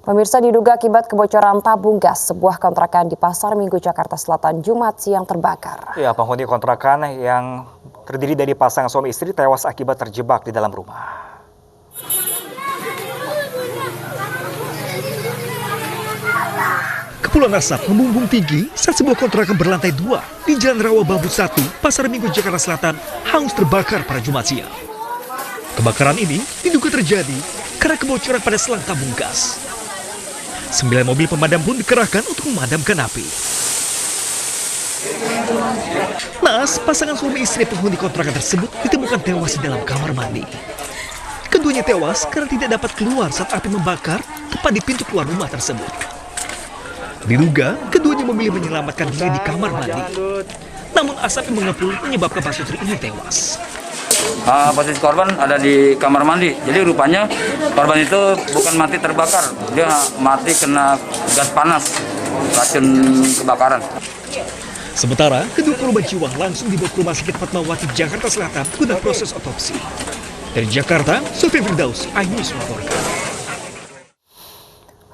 Pemirsa, diduga akibat kebocoran tabung gas, sebuah kontrakan di Pasar Minggu, Jakarta Selatan, Jumat siang terbakar. Ya, penghuni kontrakan yang terdiri dari pasangan suami istri tewas akibat terjebak di dalam rumah. Kepulan asap membumbung tinggi saat sebuah kontrakan berlantai 2 di Jalan Rawa Bambu 1, Pasar Minggu, Jakarta Selatan, hangus terbakar pada Jumat siang. Kebakaran ini diduga terjadi karena kebocoran pada selang tabung gas. 9 mobil pemadam pun dikerahkan untuk memadamkan api. Naas, pasangan suami istri penghuni kontrakan tersebut ditemukan tewas di dalam kamar mandi. Keduanya tewas karena tidak dapat keluar saat api membakar tepat di pintu keluar rumah tersebut. Diduga, keduanya memilih menyelamatkan diri di kamar mandi. Namun asap yang mengepul menyebabkan Pak Sutri ini tewas. Posisi korban ada di kamar mandi. Jadi rupanya korban itu bukan mati terbakar, dia mati kena gas panas, racun kebakaran. Sementara, kedua korban jiwa langsung dibawa ke Rumah Sakit Fatmawati, Jakarta Selatan guna proses otopsi. Dari Jakarta, Sofyan Firdaus, iNews melaporkan.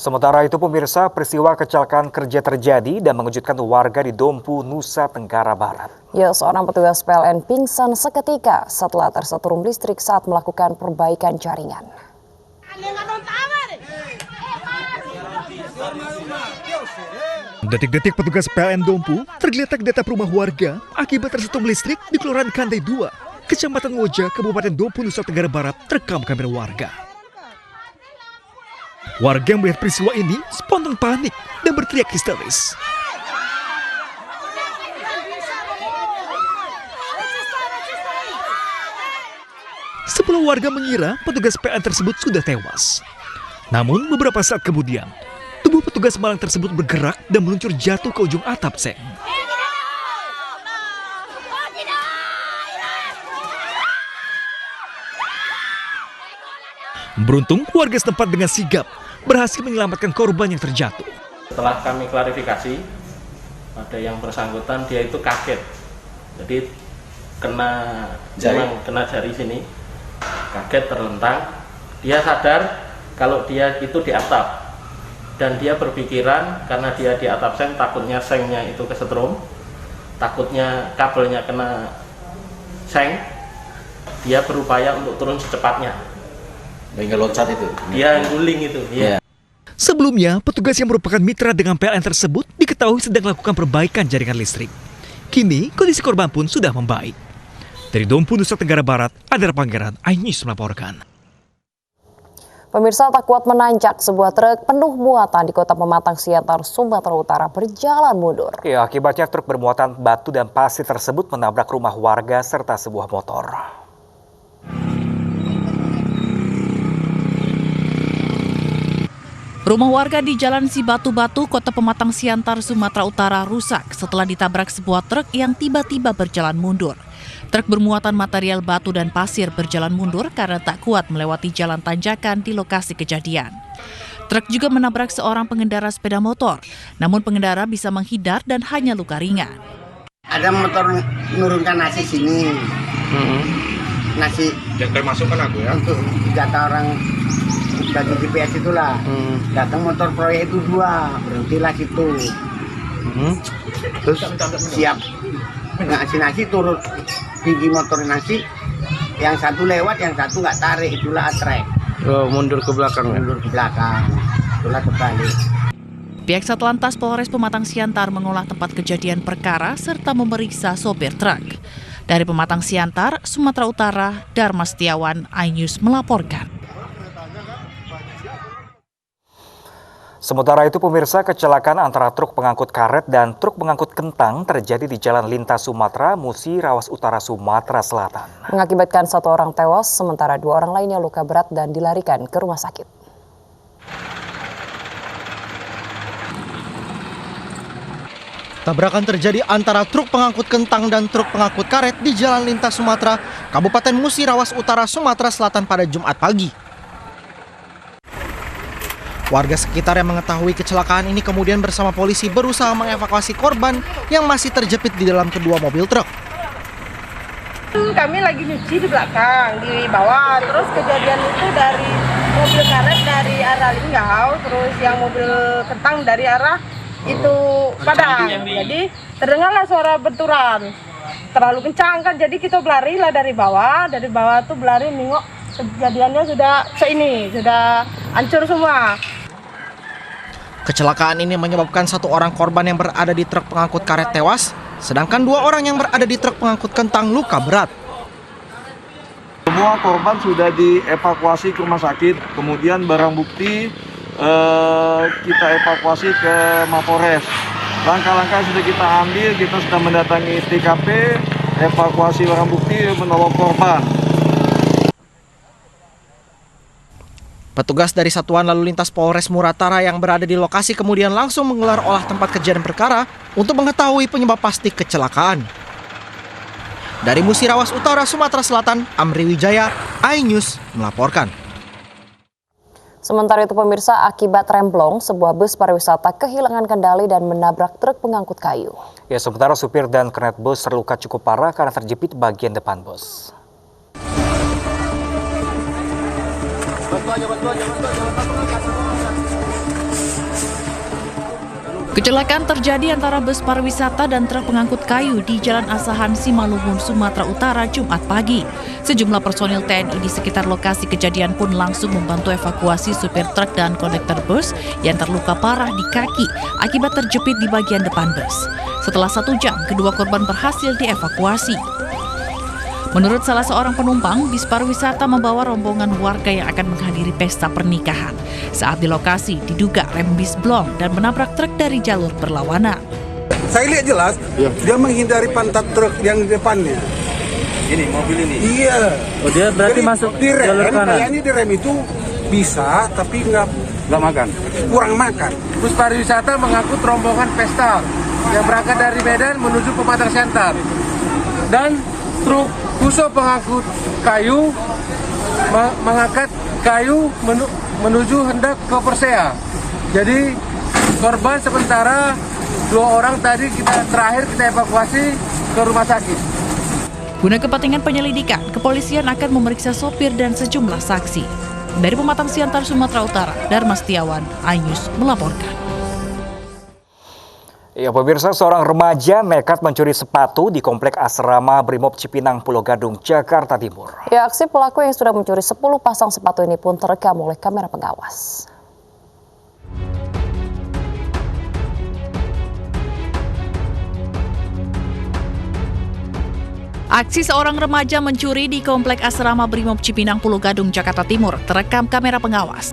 Sementara itu, pemirsa, peristiwa kecelakaan kerja terjadi dan mengejutkan warga di Dompu, Nusa Tenggara Barat. Ya, seorang petugas PLN pingsan seketika setelah tersetrum listrik saat melakukan perbaikan jaringan. Detik-detik petugas PLN Dompu tergeletak di atap rumah warga akibat tersetrum listrik di Kelurahan Kandai 2, Kecamatan Woja, Kabupaten Dompu, Nusa Tenggara Barat, terekam kamera warga. Warga yang melihat peristiwa ini spontan panik dan berteriak histeris. Sepuluh warga mengira petugas PLN tersebut sudah tewas. Namun beberapa saat kemudian, tubuh petugas malang tersebut bergerak dan meluncur jatuh ke ujung atap seng. Beruntung, warga setempat dengan sigap berhasil menyelamatkan korban yang terjatuh. Setelah kami klarifikasi, ada yang bersangkutan dia itu kaget, jadi kena jari sini, kaget terlentang. Dia sadar kalau dia itu di atap, dan dia berpikiran karena dia di atap seng, takutnya sengnya itu kesetrum, takutnya kabelnya kena seng, dia berupaya untuk turun secepatnya. Hingga loncat itu? Dia guling itu, ya. Sebelumnya, petugas yang merupakan mitra dengan PLN tersebut diketahui sedang melakukan perbaikan jaringan listrik. Kini, kondisi korban pun sudah membaik. Dari Dompu, Nusa Tenggara Barat, Adar Pangeran, iNews melaporkan. Pemirsa, tak kuat menanjak, sebuah truk penuh muatan di Kota Pematang Siantar, Sumatera Utara berjalan mundur. Ya, akibatnya truk bermuatan batu dan pasir tersebut menabrak rumah warga serta sebuah motor. Rumah warga di Jalan Sibatu-Batu, Kota Pematang Siantar, Sumatera Utara rusak setelah ditabrak sebuah truk yang tiba-tiba berjalan mundur. Truk bermuatan material batu dan pasir berjalan mundur karena tak kuat melewati jalan tanjakan di lokasi kejadian. Truk juga menabrak seorang pengendara sepeda motor, namun pengendara bisa menghindar dan hanya luka ringan. Ada motor nurunkan nasi sini, nasi Termasuk kan aku ya? untuk jatah orang bagi GPS itulah. Datang motor proyek itu 2, berhentilah situ. Terus siap nasi turun tinggi motor nasi, yang satu lewat, yang satu nggak tarik, itulah atrek. Mundur ke belakang. Mundur ke belakang, itulah terbalik. Pihak Satlantas Polres Pematang Siantar mengolah tempat kejadian perkara serta memeriksa sopir truk. Dari Pematang Siantar, Sumatera Utara, Dharma Setiawan, iNews melaporkan. Sementara itu, pemirsa, kecelakaan antara truk pengangkut karet dan truk pengangkut kentang terjadi di Jalan Lintas Sumatera, Musi, Rawas Utara, Sumatera Selatan. Mengakibatkan 1 orang tewas, sementara 2 orang lainnya luka berat dan dilarikan ke rumah sakit. Tabrakan terjadi antara truk pengangkut kentang dan truk pengangkut karet di Jalan Lintas Sumatera, Kabupaten Musi, Rawas Utara, Sumatera Selatan pada Jumat pagi. Warga sekitar yang mengetahui kecelakaan ini kemudian bersama polisi berusaha mengevakuasi korban yang masih terjepit di dalam kedua mobil truk. Kami lagi nyuci di belakang, di bawah. Terus kejadian itu dari mobil karet dari arah Linggau, terus yang mobil kentang dari arah itu Padang. Jadi terdengarlah suara benturan. Terlalu kencang kan, jadi kita berlari lah dari bawah tuh berlari nengok kejadiannya sudah hancur semua. Kecelakaan ini menyebabkan 1 orang korban yang berada di truk pengangkut karet tewas, sedangkan 2 orang yang berada di truk pengangkut kentang luka berat. Semua korban sudah dievakuasi ke rumah sakit, kemudian barang bukti kita evakuasi ke Mapores. Langkah-langkah sudah kita ambil, kita sudah mendatangi TKP, evakuasi barang bukti, menolong korban. Petugas dari Satuan Lalu Lintas Polres Muratara yang berada di lokasi kemudian langsung menggelar olah tempat kejadian perkara untuk mengetahui penyebab pasti kecelakaan. Dari Musi Rawas Utara, Sumatera Selatan, Amri Wijaya, iNews melaporkan. Sementara itu pemirsa, akibat remblong, sebuah bus pariwisata kehilangan kendali dan menabrak truk pengangkut kayu. Ya, sementara supir dan kernet bus terluka cukup parah karena terjepit bagian depan bus. Kecelakaan terjadi antara bus pariwisata dan truk pengangkut kayu di Jalan Asahan, Simalungun, Sumatera Utara, Jumat pagi. Sejumlah personil TNI di sekitar lokasi kejadian pun langsung membantu evakuasi supir truk dan kondektor bus yang terluka parah di kaki akibat terjepit di bagian depan bus. Setelah 1 jam, kedua korban berhasil dievakuasi. Menurut salah seorang penumpang, bis pariwisata membawa rombongan warga yang akan menghadiri pesta pernikahan. Saat di lokasi, diduga rem bis blong dan menabrak truk dari jalur berlawanan. Saya lihat jelas, dia menghindari pantat truk yang di depannya. Ini mobil ini? Iya. Oh, dia berarti jadi, masuk di rem, jalur kanan? kayaknya di rem itu bisa, tapi nggak makan? Kurang makan. Bus pariwisata mengangkut rombongan pesta yang berangkat dari Medan menuju Pematang Siantar. Dan truk Fuso pengangkut kayu mengangkat kayu menuju hendak ke Persea. Jadi korban sementara 2 orang tadi terakhir kita evakuasi ke rumah sakit. Guna kepentingan penyelidikan, kepolisian akan memeriksa sopir dan sejumlah saksi. Dari Pematang Siantar, Sumatera Utara, Dharma Setiawan, iNews melaporkan. Ya, pemirsa, seorang remaja nekat mencuri sepatu di komplek asrama Brimob Cipinang, Pulau Gadung, Jakarta Timur. Ya, aksi pelaku yang sudah mencuri 10 pasang sepatu ini pun terekam oleh kamera pengawas. Aksi seorang remaja mencuri di komplek asrama Brimob Cipinang, Pulau Gadung, Jakarta Timur terekam kamera pengawas.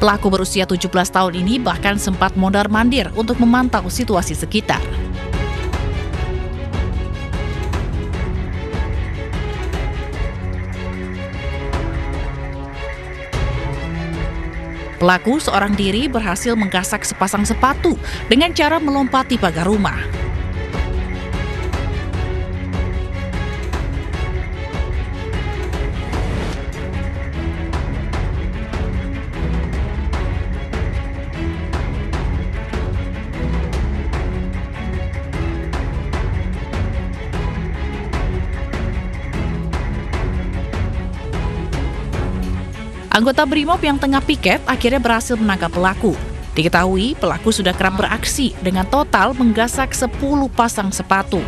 Pelaku berusia 17 tahun ini bahkan sempat mondar-mandir untuk memantau situasi sekitar. Pelaku seorang diri berhasil menggasak sepasang sepatu dengan cara melompati pagar rumah. Anggota Brimob yang tengah piket akhirnya berhasil menangkap pelaku. Diketahui pelaku sudah kerap beraksi dengan total menggasak 10 pasang sepatu.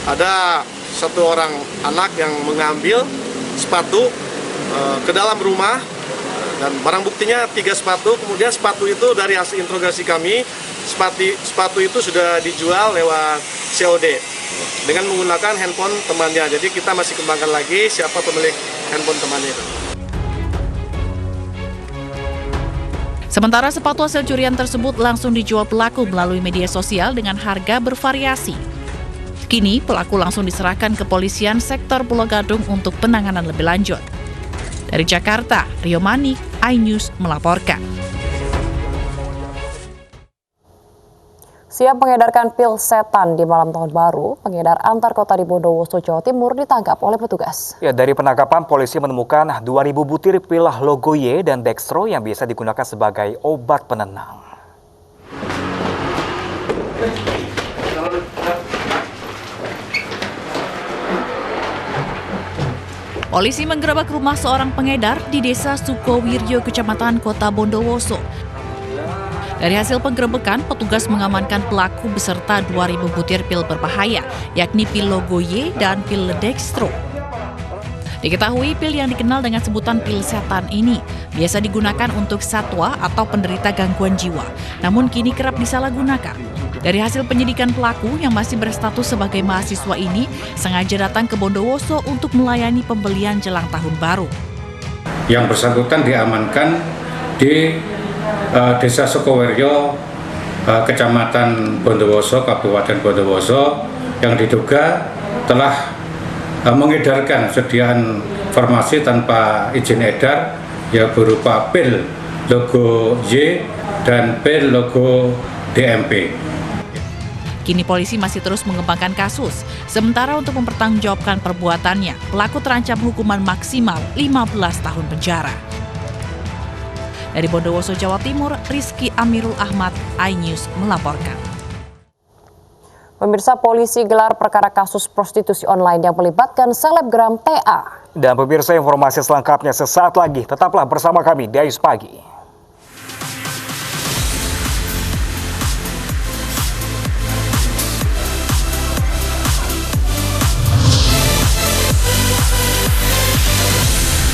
Ada 1 orang anak yang mengambil sepatu ke dalam rumah dan barang buktinya 3 sepatu. Kemudian sepatu itu dari hasil interogasi kami, sepatu itu sudah dijual lewat COD dengan menggunakan handphone temannya. Jadi kita masih kembangkan lagi siapa pemilik handphone temannya itu. Sementara sepatu hasil curian tersebut langsung dijual pelaku melalui media sosial dengan harga bervariasi. Kini pelaku langsung diserahkan ke kepolisian sektor Pulau Gadung untuk penanganan lebih lanjut. Dari Jakarta, Rio Manik, iNews melaporkan. Siap mengedarkan pil setan di malam tahun baru, pengedar antar kota di Bondowoso, Jawa Timur ditangkap oleh petugas. Ya, dari penangkapan polisi menemukan 2.000 butir pil Logoye dan Dextro yang biasa digunakan sebagai obat penenang. Polisi menggerebek rumah seorang pengedar di Desa Sukowiryo, Kecamatan Kota Bondowoso. Dari hasil penggerebekan, petugas mengamankan pelaku beserta 2.000 butir pil berbahaya, yakni pil Logoye dan pil Dextro. Diketahui pil yang dikenal dengan sebutan pil setan ini biasa digunakan untuk satwa atau penderita gangguan jiwa, namun kini kerap disalahgunakan. Dari hasil penyidikan, pelaku yang masih berstatus sebagai mahasiswa ini sengaja datang ke Bondowoso untuk melayani pembelian jelang tahun baru. Yang bersangkutan diamankan di Desa Sukowiryo, Kecamatan Bondowoso, Kabupaten Bondowoso, yang diduga telah mengedarkan sediaan farmasi tanpa izin edar, ya berupa pil logo Y dan pil logo DMP. Kini polisi masih terus mengembangkan kasus. Sementara untuk mempertanggungjawabkan perbuatannya, pelaku terancam hukuman maksimal 15 tahun penjara. Dari Bondowoso, Jawa Timur, Rizky Amirul Ahmad, iNews melaporkan. Pemirsa, polisi gelar perkara kasus prostitusi online yang melibatkan selebgram TA. Dan pemirsa, informasi selengkapnya sesaat lagi. Tetaplah bersama kami di iNews Pagi.